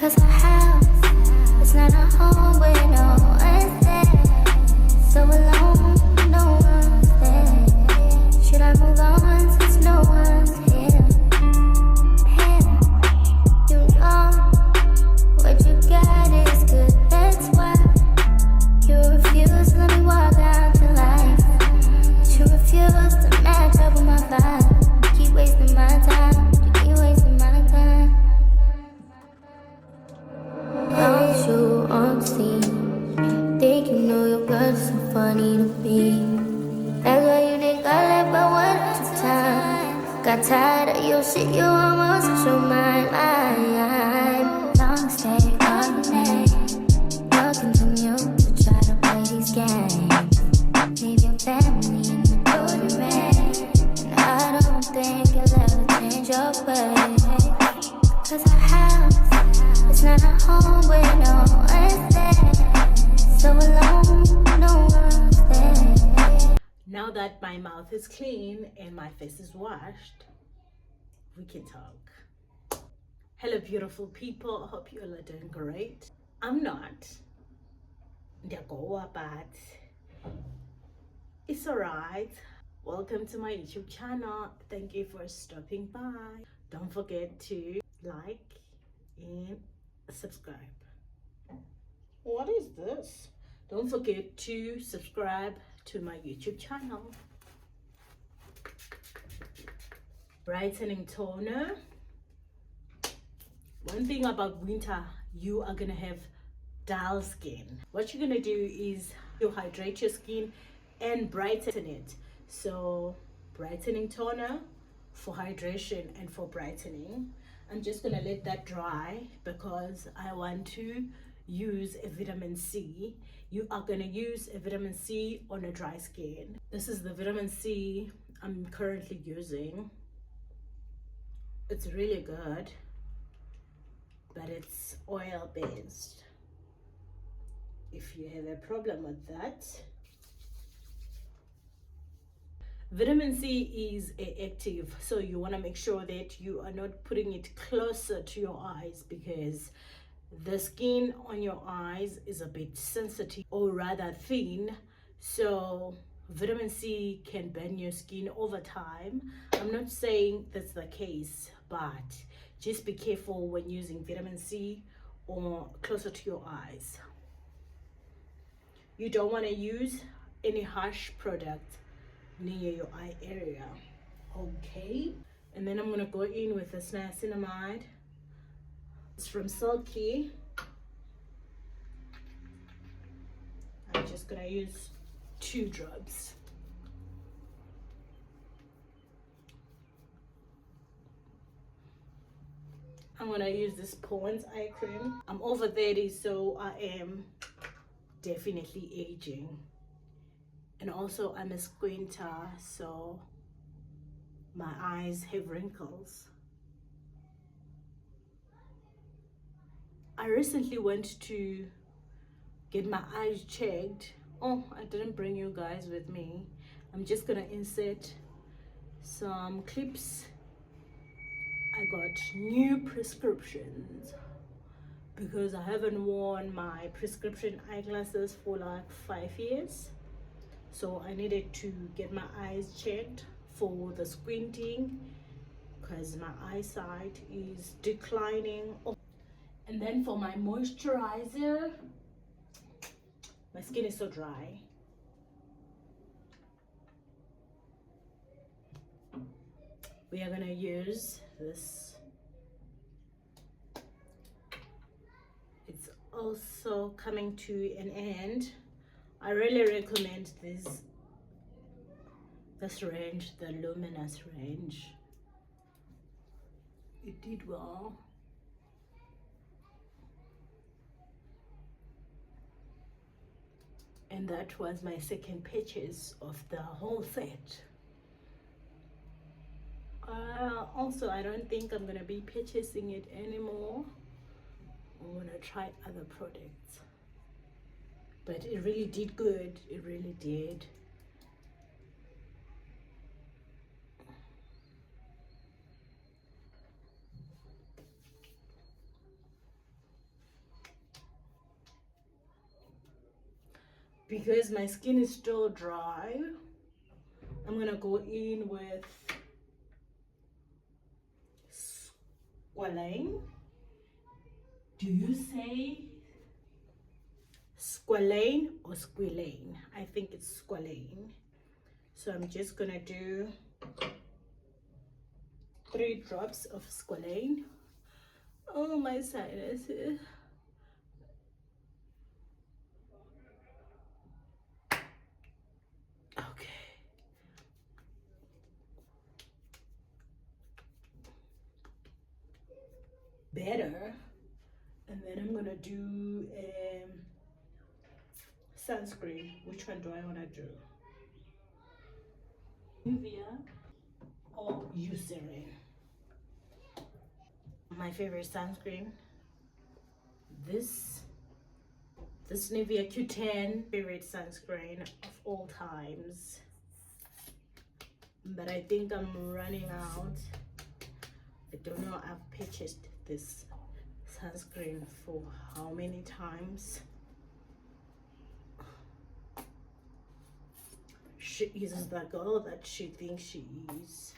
Cause our house is not a home where no one's there. So alone, no one's there. Should I move on since no one's here? You know what you got is good, that's why you refuse to let me walk out your life. You refuse to match up with my vibe. You keep wasting my time, you keep wasting my time. Don't you on scene? Think you know your girl's so funny to me. That's why you think I left but one at a time. Got tired of your shit, you almost lost your mind. Long stay all night, talking to you to try to play these games. Leave your family in the golden rain, and I don't think you'll ever change your ways. Cause our house is not a home where no one's there. So alone, no one's there. Now that my mouth is clean and my face is washed, we can talk. Hello beautiful people, hope you all are doing great. I'm not. But it's alright. Welcome to my YouTube channel. Thank you for stopping by. Don't forget to like and subscribe. What is this? Don't forget to subscribe to my YouTube channel. Brightening toner. One thing about winter, you are gonna have dull skin. What you're gonna do is you hydrate your skin and brighten it. So brightening toner for hydration and for brightening. I'm just gonna let that dry because I want to use a vitamin C. You are gonna use a vitamin C on a dry skin. This is the vitamin C I'm currently using. It's really good, but it's oil based. If you have a problem with that, vitamin C is active, so you want to make sure that you are not putting it closer to your eyes because the skin on your eyes is a bit sensitive or rather thin, so vitamin C can burn your skin over time. I'm not saying that's the case, but just be careful when using vitamin C or closer to your eyes. You don't want to use any harsh product near your eye area. Okay, and then I'm going to go in with this niacinamide. It's from Silky. I'm just going to use 2 drops. I'm going to use this Pond's eye cream. I'm over 30, so I am definitely aging. And also I'm a squinter, so my eyes have wrinkles. I recently went to get my eyes checked. Oh, I didn't bring you guys with me. I'm just gonna insert some clips. I got new prescriptions because I haven't worn my prescription eyeglasses for like 5 years. So I needed to get my eyes checked for the squinting because my eyesight is declining. Oh. And then for my moisturizer, my skin is so dry. We are gonna use this. It's also coming to an end. I really recommend this range, the luminous range. It did well. And that was my second purchase of the whole set. Also, I don't think I'm gonna be purchasing it anymore. I'm gonna try other products. But it really did good, it really did. because my skin is still dry, I'm gonna go in with squalane. Do you say squalane or squalane? I think it's squalane. So I'm just gonna do 3 drops of squalane. Oh, my sinuses. Okay. Better. And then I'm gonna do sunscreen. Which one do I wanna do? Nivea or Eucerin? My favorite sunscreen. This Nivea Q10, favorite sunscreen of all times. But I think I'm running out. I don't know, I've purchased this sunscreen for how many times. She is the girl that she thinks she is.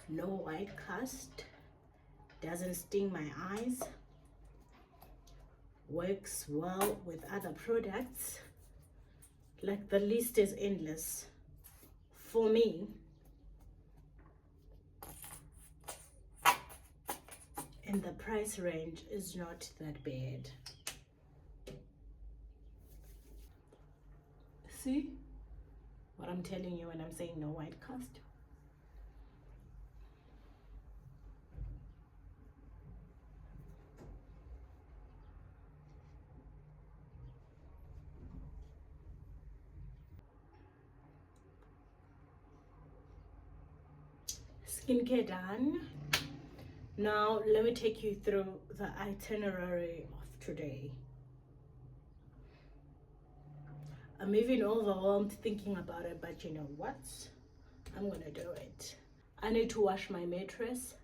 No white cast, doesn't sting my eyes, works well with other products. Like, the list is endless for me. And the price range is not that bad. See what I'm telling you when I'm saying no white cast? Skincare done. Now let me take you through the itinerary of today. I'm even overwhelmed thinking about it, but you know what? I'm gonna do it. I need to wash my mattress,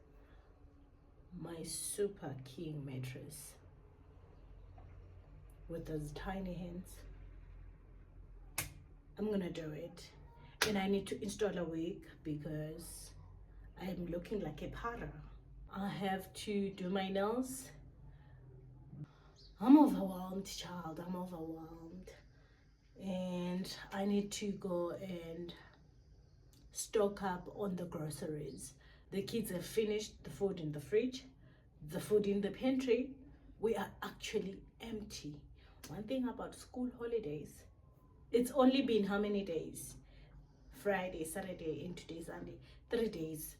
my super king mattress with those tiny hands. I'm gonna do it. And I need to install a wig because I'm looking like a para. I have to do my nails. I'm overwhelmed, child. I'm overwhelmed. And I need to go and stock up on the groceries. The kids have finished the food in the fridge, the food in the pantry. We are actually empty. One thing about school holidays, it's only been how many days? Friday, Saturday, and today Sunday. 3 days.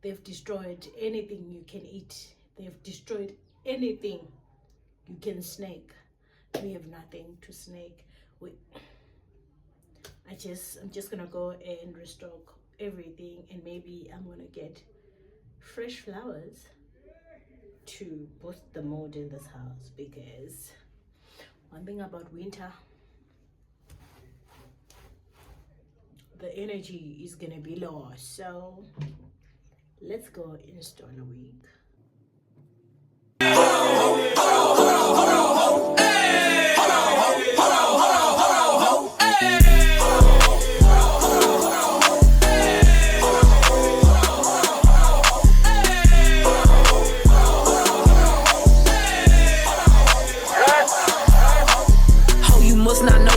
They've destroyed anything you can eat. They've destroyed anything you can snake. We have nothing to snake. I'm just gonna go and restock everything, and maybe I'm gonna get fresh flowers to boost the mood in this house, because one thing about winter, the energy is gonna be low. So let's go install a wig.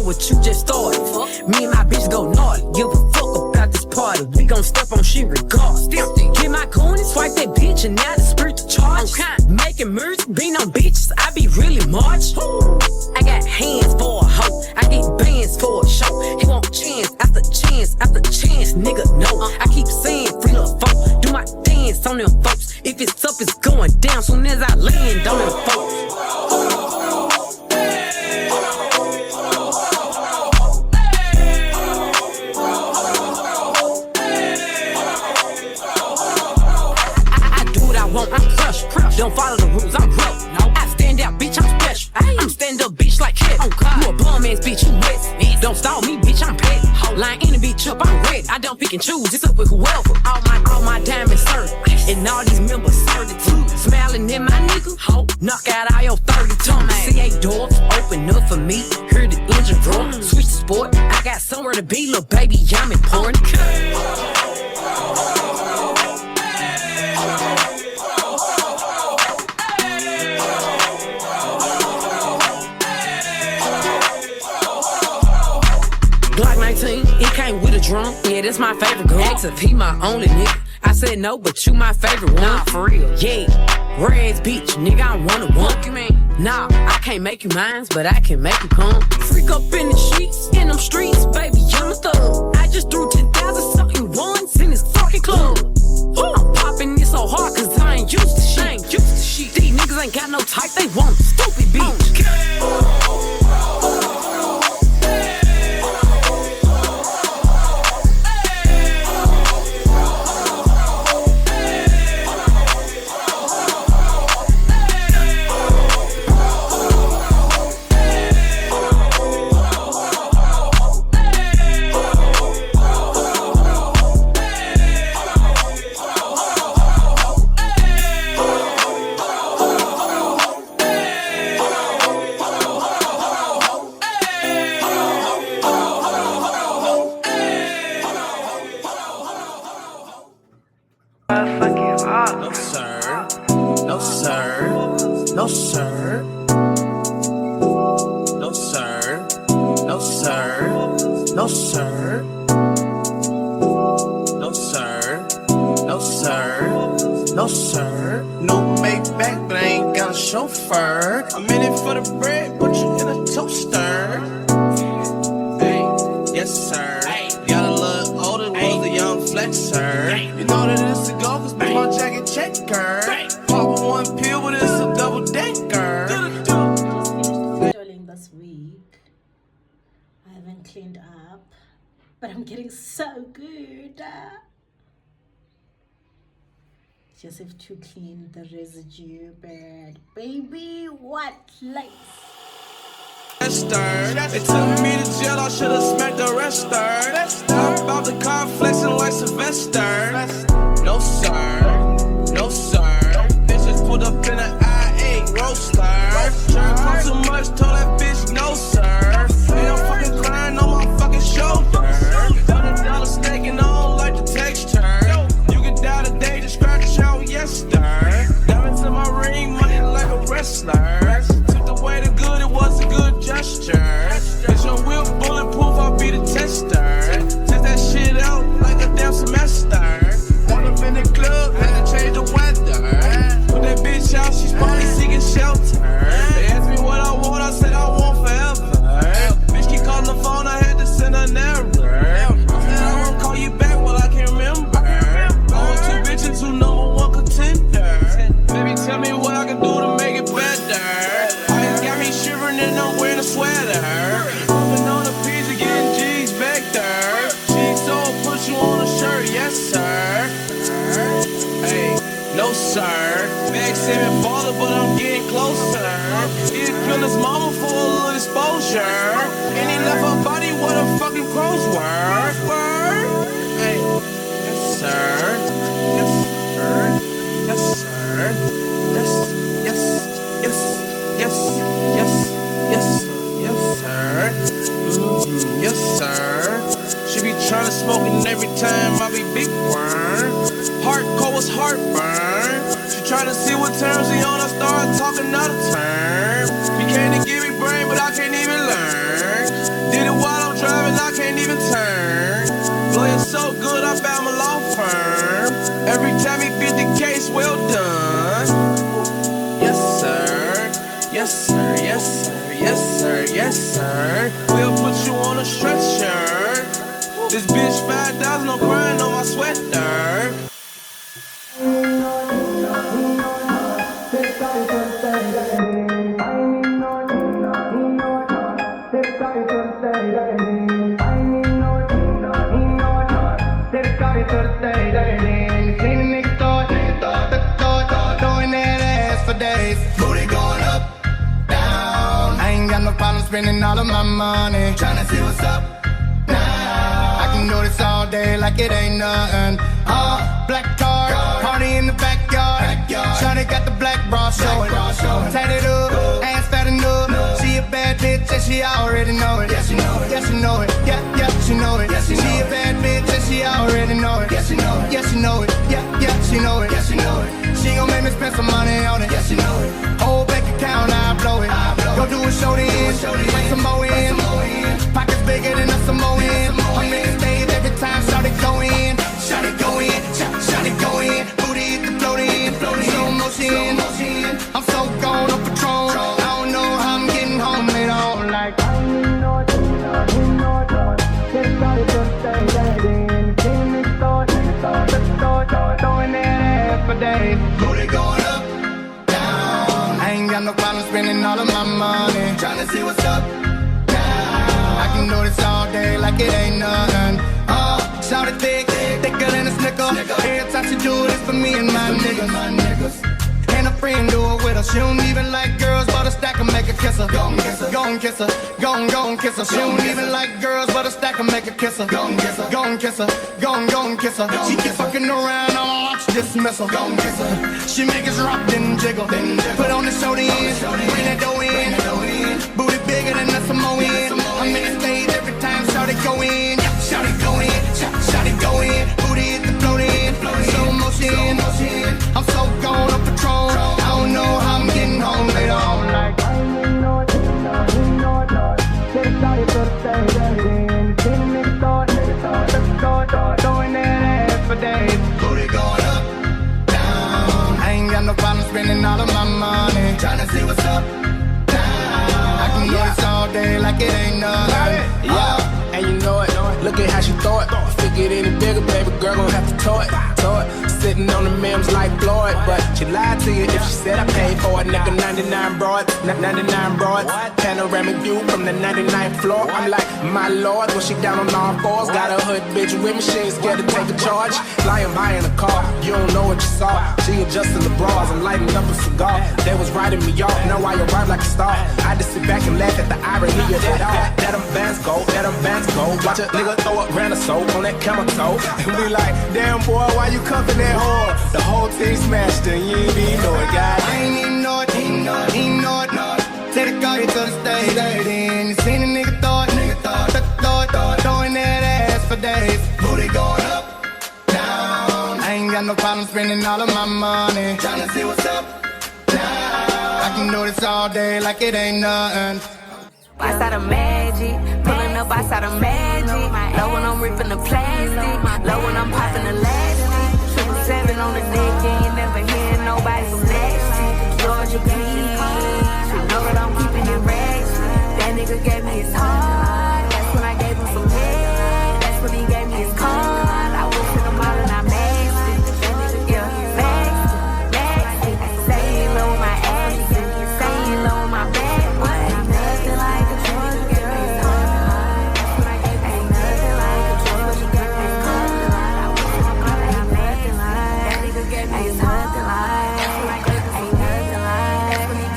What you just started. Me and my bitch go naughty. Give a fuck about this party. We gon' step on shit regardless. Get my coin and swipe that bitch, and now the spirit to charge. Making music, being on bitches, I be really march. I got hands for a hoe, I get bands for a show. He want chance after chance after chance, nigga. No, I keep saying free little folk. Do my dance on them folks. If it's up, it's going down. Soon as I land on them folks. Don't follow the rules, I'm broke. No. I stand out, bitch, I'm special. I'm stand up, bitch, like Kevin. You a bum ass bitch, you wet. Don't stall me, bitch, I'm petty. Line in the bitch up, I'm ready. I don't pick and choose, it's up with whoever. All my diamonds served, and all these members served it too. Smiling in my nigga, knock out all your 30 tongues. C8 doors open up for me. Hear the engine roar, switch the B, little baby, I'm important. Glock 19, it came with a drum. Yeah, that's my favorite gun. Ask if he my only nigga. I said no, but you my favorite one. Nah, for real. Yeah, Red's bitch, nigga, I'm one. You mean? Nah, I can't make you mines, but I can make you come. Freak up in the sheets, in them streets, baby, I'm a thug. I just threw 10,000 something ones in this fucking club. I'm popping this so hard, cause I ain't used to shit. These niggas ain't got no type, they want stupid bitch. Cleaned up, but I'm getting so good. Just have to clean the residue, but baby, what lace? They took me to jail, I should've smacked the rest. I'm about the car flexing like Sylvester. No sir, no sir. Bitches pulled up in an I-8 roadster. Sure cost too much, told that bitch no sir. Ain't no fucking crying on my fucking shoulder. $100 steak and I don't like the texture. You can die today, just scratch out yesterday. Diamonds in my ring, money like a wrestler. Took away the good, it was a good gesture. It's your wheel bulletproof, I'll be the tester. Test that shit out like a damn semester. All up in the club, had to change the weather. Put that bitch out, she's probably seeking shelter. They asked me what I want, I said I want forever. Bitch keep calling the phone, I had to send an error. I said I won't call you back, well I can't remember. I want two bitches, two #1 contender. Baby, tell me what I can do to make it better. Ice got me shivering and I'm wearing a sweater. Open on the pizza, getting G's back there. She's so put you on a shirt, yes sir. Hey, no sir. Back 7 baller, but I'm getting closer. He's killed his mama for a little exposure. And he left her body where the fucking crows were. Hey, yes sir. Yes sir. Yes sir. Yes, yes, yes, yes, yes, yes, yes sir. Yes sir. She be trying to smoke and every time I be big burn. Heart cold was heartburn. She try to see what terms he on, I start talking out of term. He came to give me brain, but I can't even learn. Did it while I'm driving, I can't even turn. Lawyer so good, I found my law firm. Every time he beat the case, well done. Yes sir, yes sir, yes sir, yes sir, yes sir. We'll put you on a stretcher. This bitch 5,000, no crying on my sweater. Spending all of my money, tryna see what's up now. I can do this all day like it ain't nothing. Black car, party in the backyard. Shawty got the black bra showing. Tatted up, ass fat enough. She a bad bitch and she already know it. Yes, you know it. Yeah, yeah. she know it. She a bad bitch and she already know it. Yeah, she know it. Yeah, she know it. Yeah, she know it. Yeah, she know it. She gon' make me spend some money on it. Yeah, she know it. Whole bank account, I blow it. Go do a show then, bring some more in. Pockets bigger than a Samoan. I'm in the stage every time, shout it go in. Shout it go in, shout it go in. Booty hit the float in, slow motion. I'm so gone on Patron. I don't know how I'm getting home later on. Like, throwing that ass for days. Booty going up, down. I ain't got no problem spending all of my money. Tryna see what's up, down. I can do this all day like it ain't nothing. Shout it thick, thicker than a snicker. Every time she do it, it's for me and my niggas. And a friend do it with her. She don't even like girls, but a stack and make her kiss her. Gon' kiss her, gon' kiss her, gon' kiss her. She don't even like girls, but a stack and make her kiss her. Gon' kiss her, gon' kiss her, gon' kiss her. She keep fucking around, I'ma watch dismiss her. Gon' kiss her. She make us rock, then jiggle. Put on the show then, bring that dough in. Booty bigger than a Samoan. I'm in the stage every time, shout it go in. Shout it go in, shout it go in. Booty hit the float in, slow motion. I'm so gone on Patron. I don't know how I'm getting home later on. Like, throwing that ass for days. Booty going up, down. I ain't got no problem spending all of my money. Tryna see what's up, down. I can do this all day like it ain't nothing. Yeah, and you know it. Look at how she throw it. If it get any bigger, baby girl gon' have to tow it. Sitting on the memes like Floyd, but she lied to you if she said I paid for it. Nigga, 99 broads, 99 broads. Panoramic view from the 99th floor. I'm like, my lord, when she down on all fours. Got a hood bitch with me, she ain't scared to take a charge. Flying by in a car, you don't know what you saw. She adjusting the bras, I'm lighting up a cigar. They was writing me off, now I arrive like a star. I just sit back and laugh at the irony of it all. Let them bands go, let them bands go. Watch a nigga throw a grand of soap on that camel toe. And we like, damn boy, why you cuffing that whore? The whole team smashed and you ain't even know it, guys. I ain't even know it, ain't know it. Take the car here to the stage. Then you seen a nigga throw it, throwing that ass for days. Booty going up, down. I ain't got no problem spending all of my money. Tryna see what's up, down. I can do this all day like it ain't nothing. Outside of magic, pulling up outside of magic. Low when I'm ripping the plastic, low when I'm popping the elastic. 7 on the deck, you ain't never hearing nobody from nasty. Georgia Peach, you know that I'm keeping it ratchet. That nigga gave me his heart, that's when I gave him some head. That's when he gave me his card. I went to the mall and I maxed it. Yeah, maxed it. Staying low with my ass, staying low with my back. Ain't nothing like a Georgia girl. Ain't nothing like a Georgia girl. I went to the mall and I maxed it. That nigga gave me his heart. Ain't nothing like. That's when he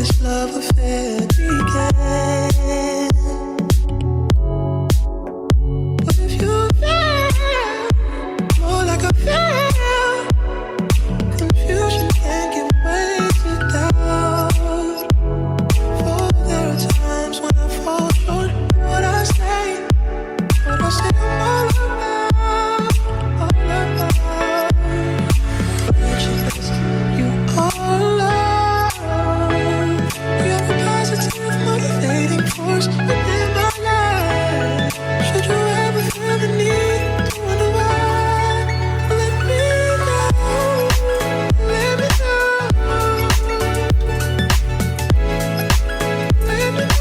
this love affair began. What if you feel more like I feel? Confusion can't give way to doubt. For there are times when I fall short. What I say I'm all about, all about. You are love. You're a positive, motivating force within my life. Should you ever feel the need to wonder why, let me know. Let me know. Let me know.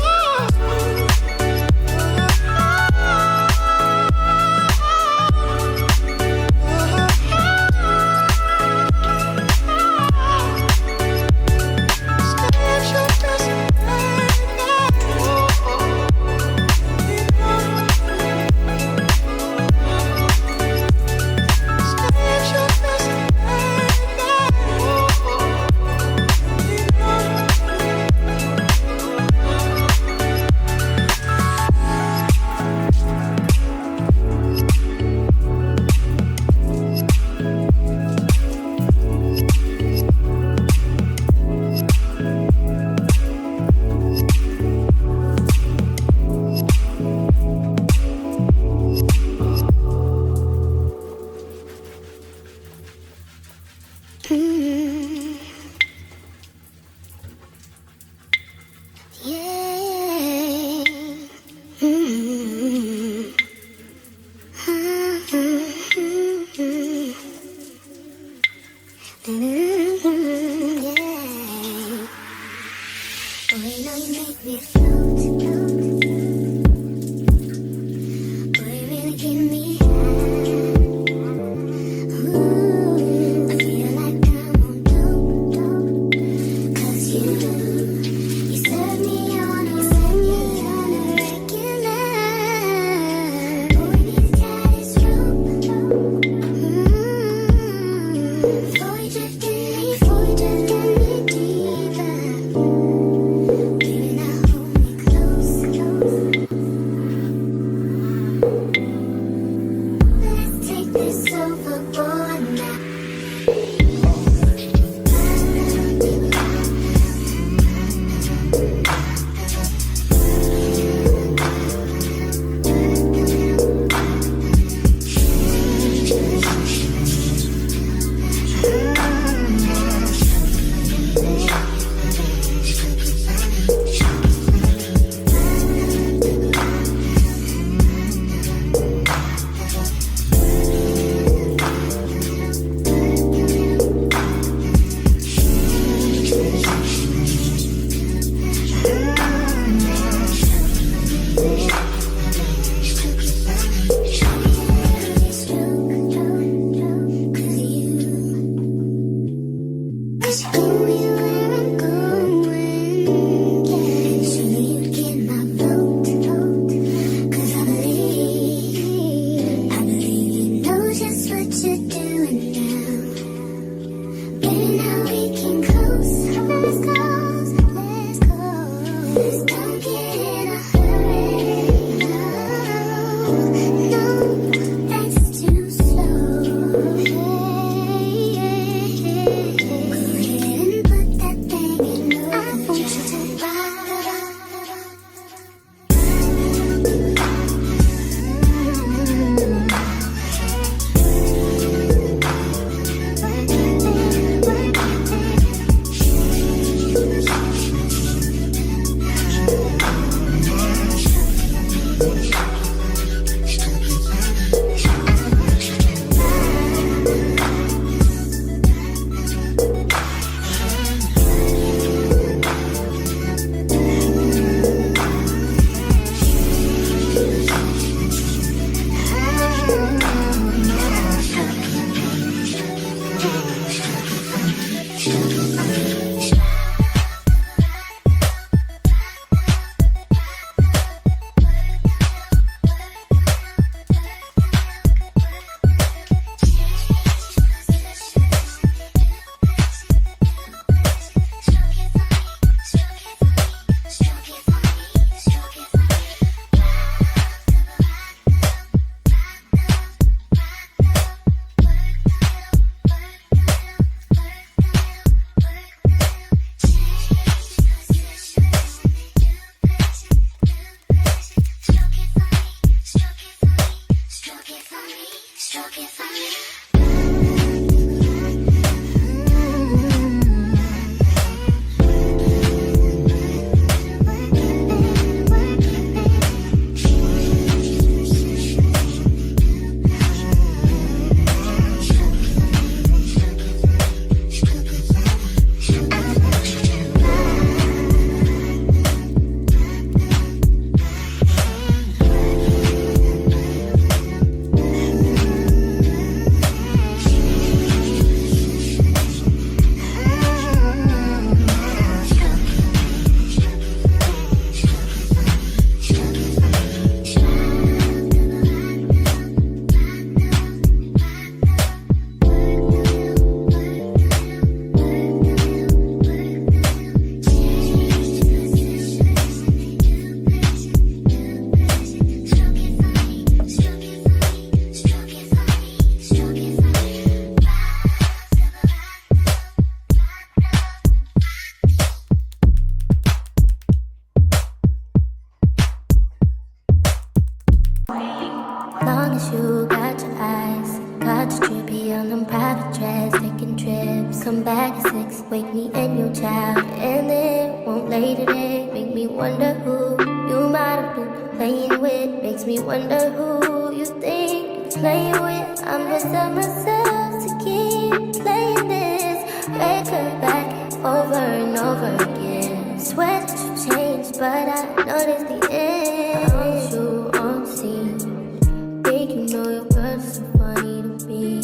make me and your child. And then won't lay today, make me wonder who you might have been playing with. Makes me wonder who you think you're playing with. I'm just on myself to keep playing this record back over and over again. Swear that you changed, but I noticed the end. I want you on scene. Think you know your girl's so funny to me.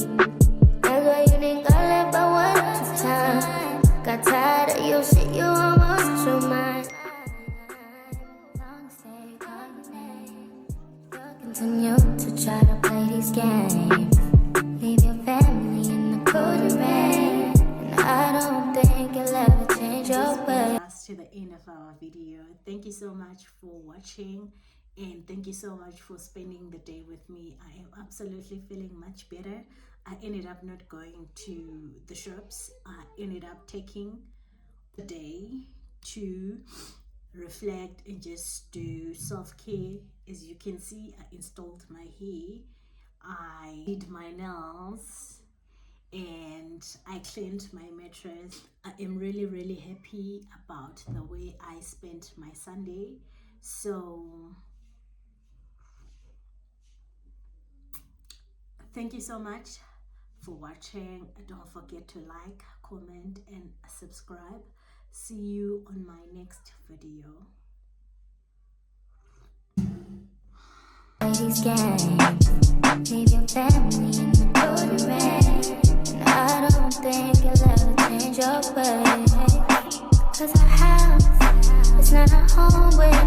That's why you didn't got left by one or two times. Got tired of your shit, you almost your mind. Continue to try to play these games. Leave your family in the cold rain. And I don't think you'll ever change your way. To the end of our video. Thank you so much for watching, and thank you so much for spending the day with me. I am absolutely feeling much better. I ended up not going to the shops. I ended up taking the day to reflect and just do self-care. As you can see, I installed my hair, I did my nails, and I cleaned my mattress. I am really happy about the way I spent my Sunday. So thank you so much for watching. Don't forget to like, comment, and subscribe. See you on my next video. These games, leave your family in the cold rain. And I don't think you'll ever change your way. 'Cause our house is not a home where